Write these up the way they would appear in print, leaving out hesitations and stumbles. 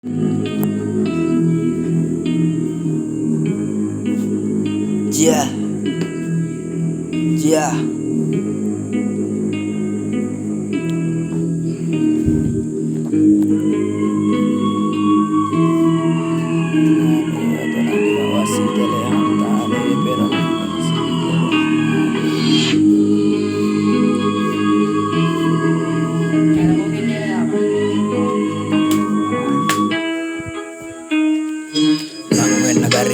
Yeah, yeah.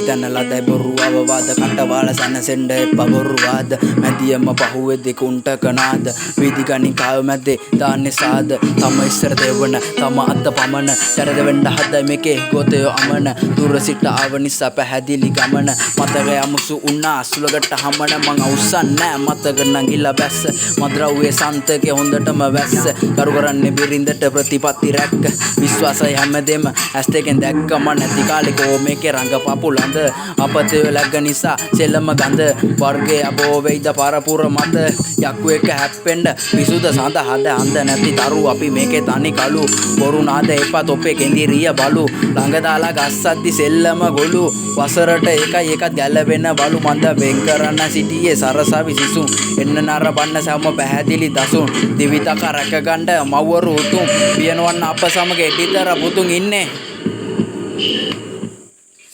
Tän late boruava vaada kantavala sänne eppa boruvaada මැදියම පහුවෙද්දි කුන්ටකනාද වීදිගණි කාව මැද්දේ දාන්නේ සාද තම ඉස්සර දෙවන තම අත්ත පමන තරද වෙන්න හදයි මේකේ ගොතයෝ අමන දුර සිට ආව නිසා පැහැදිලි ගමන මතක යමුසු උන්නා සුලකට හමන මං අවුස්සන් නෑ මතක නංගිලා බැස්ස මද්‍රව්වේ සන්තකේ හොඳටම වැස්ස කරු කරන්නේ බිරින්දට ප්‍රතිපත්ති රැක්ක විශ්වාසය හැමදෙම ඇස් දෙකෙන් දැක්කම නැති කාලේ කෝ මේකේ රංගපපුලඳ අපතේ ලැග්ග නිසා සෙල්ලම ගඳ වර්ගයේ අබෝ වෙයිද පරපුර මත යක්කු එක හැප්පෙන්න විසුද සඳ හද අඳ නැති තරු අපි මේකේ තනි කළු බොරු නාද එපා තොපේ කෙඳිරිය බලු ළඟ දාලා ගස්සද්දි සෙල්ලම ගොළු වසරට එකයි එකත් ගැලවෙන බලු මන්ද වෙන් කරන්න සිටියේ සරසවි සිසු එන්න නර බන්න සම පැහැදිලි දසුන් දිවිතක රැක ගන්න මව්වරු උතුම් පියනවන්න අප සමග එඩිතර පුතුන් ඉන්නේ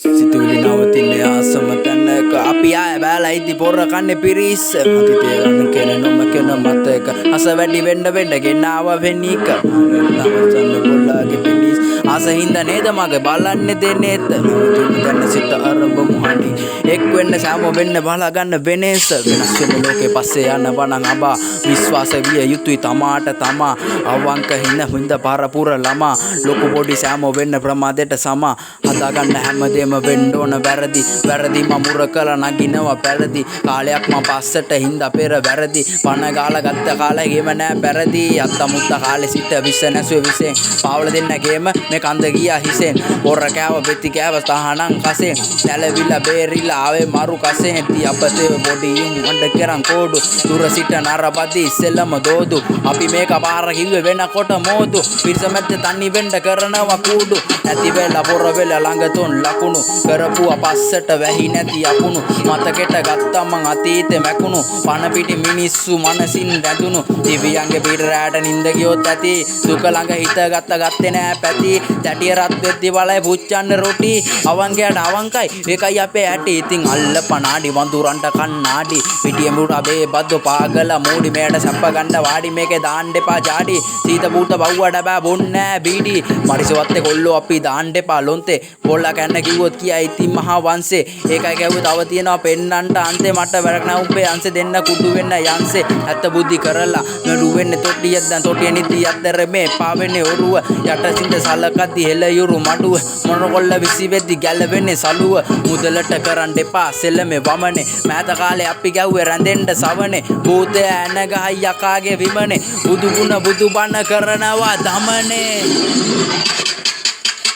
සිතුවිලි නවතින්නේ ආසම තැනක අපි ආය බෑලා ඉදි පොර කන්නේ පිරිස්ස මතිතේ ගන්න කෙන නොම කෙන මතක අස වැඩි වෙන්න ගෙනාව වෙන්නීක නවසන්න පොල්ලාගේ පිටිස් ආසින්ද නේද මගේ බලන්නේ දෙන්නේත් නවතුන දැන සිට අරඹ මුහණි එක් වෙන්න සෑම වෙන්න බලා ගන්න වෙනස වෙනස් වෙන ලෝකේ පස්සේ යන වණන් අබා විශ්වාස විය යුතුයි තමාට තමා අවංක හින හොඳ පරපුර ළමා ලොකු පොඩි සෑම වෙන්න ප්‍රමාදයට සමා හදාගන්න හැමදේම වෙන්න ඕන වැරදි මමුර කළ නගිනවා පැරදි කාලයක් මම පස්සට හින්දා පෙර වැරදි පණ ගාලා ගත්ත කාලේ ගේම නෑ පැරදි අත්ත මුත්ත කාලේ සිට විස නැසුවේ විසෙන් පාවල දෙන්න ගේම මේ කන්ද ගියා හිසෙන් පොර කෑව බෙති කෑව තහනම් කසෙන් නැලවිලා බේරිලා ආවේ මරු කසෙන් ති අපතේ බොඩි උණ්ඩ කරන් කෝඩු දුර සිට නරපදි ඉස්සෙල්ලම දෝදු අපි මේක පාර කිව්වේ වෙනකොට මෝදු පිරිස මැද්ද තන්නි වෙන්න කරනවා කූඩු නැති වෙලා පොර වෙලා ළඟ තුන් ලකුණු කරපුවා පස්සට වැහි නැති අකුණු මතකෙට ගත්තා මං අතීතේ මැකුණු පණ පිටි මිනිස්සු මනසින් රැඳුණු දිව්‍යංගේ පිට රැට නින්ද ගියොත් ඇති දුක ළඟ හිත ගත්තේ නෑ පැති දැටිය රත් වෙද්දි බලයි පුච්චන්න රොටි අවංකයට අවංකයි ඒකයි අපේ ඇටි ඉතින් අල්ල පනාඩි වඳුරන්ට කන්නාඩි පිටියේ මුඩ අබේ බද්දෝ පාගල මූඩි මේට සැප ගන්න වාඩි මේකේ දාන්න එපා ජාඩි සීත බූත බව්වට බෑ බොන්නේ බීඩි මරිසවත්තේ කොල්ලෝ අපි දාන්න එපා ලොන්තේ පොල්ලා කන්න කිව්වොත් කියයි ඉතින් මහා වංශේ ඒකයි ගැව්වේ තව තියනවා පෙන්නන්ට අන්තේ මට වැඩක් නෑ උඹේ අංශේ දෙන්න කුඩු වෙන්න යන්සේ ඇත්ත බුද්ධි කරලා නඩු වෙන්නේ තොටියක් දැන් තොටිය නිදි අතර මේ පාවෙන්නේ ඔරුව යට සින්ද සලකද්දි හෙළයුරු මඩුව මොනකොල්ල විසි වෙද්දි ගැලවෙන්නේ සලුව මුදලට කරන්න එපා සෙල්ලමේ වමනේ මෑත කාලේ අපි ගැව්වේ රැඳෙන්න සවනේ භූතය ඇන ගහයි යකාගේ විමනේ බුදු ගුණ බුදු බණ කරනවා දමනේ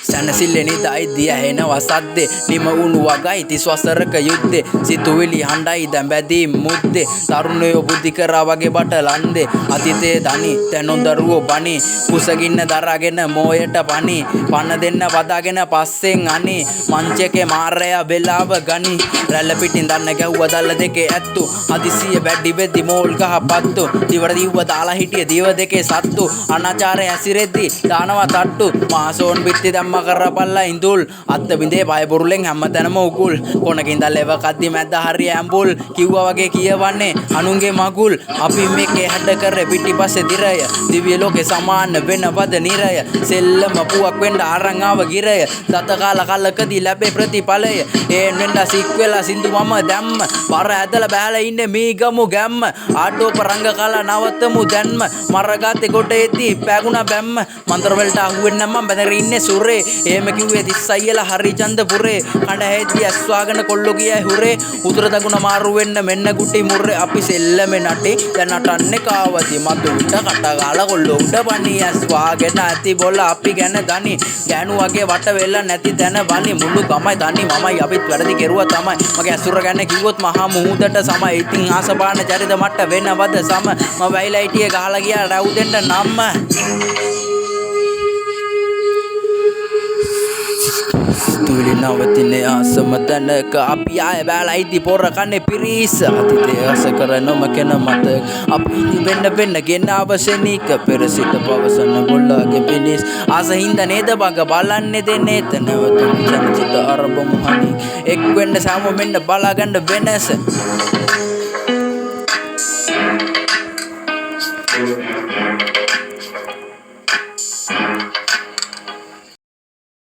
සැනසිල්ලේ නිදයි දිය හෙනවා සද්දේ නිම උණු වගයි 30 වසරක යුද්ධේ සිතුවිලි හඬයි දැන් බැදී මුද්දේ තරුණයෝ බුද්ධි කරා වගේ බටලන්දේ අතීතේ දනි තැනොන් දරුවෝ බනි කුසගින්න දරාගෙන මෝයට පනි පන්න දෙන්න වදාගෙන පස්සෙන් අනි මංචකේ මාරයා වෙලාව ගනි රැල්ල පිටින් දන්න ගැව්ව දල්ල දෙකේ ඇත්තු හදිසිය වැඩි වෙද්දි මෝල් ගහ පත්තු දිවර දිව්ව දාලා හිටිය දිව දෙකේ සත්තු අනාචාරය ඇසිරෙද්දි දානවා තට්ටු මාසෝන් බිත්ති දැම්ම කරපල්ලා ඉඳුල් අත්ත බින්දේ බය බොරුලෙන් හැමතැනම උගුල් කොනකින් දැල්ලව කද්දි මැද්ද හරිය ඇම්බුල් කිව්වා වගේ කියවන්නේ අනුන්ගේ මගුල් අපි මේකේ හැඩ කර පිටිපස්සේ දිරය දිව්‍ය ලෝකේ සමාන වෙනවද නිරය සෙල්ලම පුවක් වෙන්න අරන් ආව ගිරය දත කාලා කලකදී ලැබේ ප්‍රතිඵලය ඒන් වෙන්න සික් වෙලා සින්දු මම දැම්ම බර ඇදලා බෑලා ඉන්නේ මේ ගමු ගැම්ම ආටෝප රංග කලා නවත්තමු දැන්ම මරගාතේ කොට එති පැගුණා බැම්ම මන්තර වලට අහුවෙන්න මම බැඳගෙන ඉන්නේ සුරේ එහෙම කිව්වේ තිස්සයියලා හරිචන්දපුරේ කඩ හැදි ඇස්වාගෙන කොල්ලෝ ගියයි හුරේ උතුර දකුණ මාරු වෙන්න මෙන්න කුටි මුරේ අපි සෙල්ලමේ නටේ දැන් නටන්නේ කාවදී මතු උඩ කට ගාලා කොල්ලෝ උඩ පණී ඇස්වාගෙන ඇති බොල අපි ගැන දනි ගෑනු වගේ වට වෙලා නැති තැන වනි මුළු ගමයි දනි මමයි අපිත් වැරදි කෙරුවා තමයි මගේ ඇසුර ගැන කිව්වොත් මහා මුහුදට සමයි ඉතින් ආසපාන චරිත මට වෙනවද සම මම වැයිලා හිටියේ ගහලා ගියා රැව් දෙන්න නම් සිතුවිලි නවතින්නේ ආසම තැනක අපි ආය බෑලා ඉති පොර කන්නේ පිරිස අතීතයේ ආස කර නොමකෙන මතක අපි ඉති වෙන්න ගෙනාව ශනික පෙර සිට පවසන මුල්ලාගේ පිනිස් ආස හින්ද නේද බග බලන්නේ දෙන්නේ නැවතුණු ජනචිත අරබමු හනි එක් වෙන්න සාම මෙන්න බලාගන්න වෙනස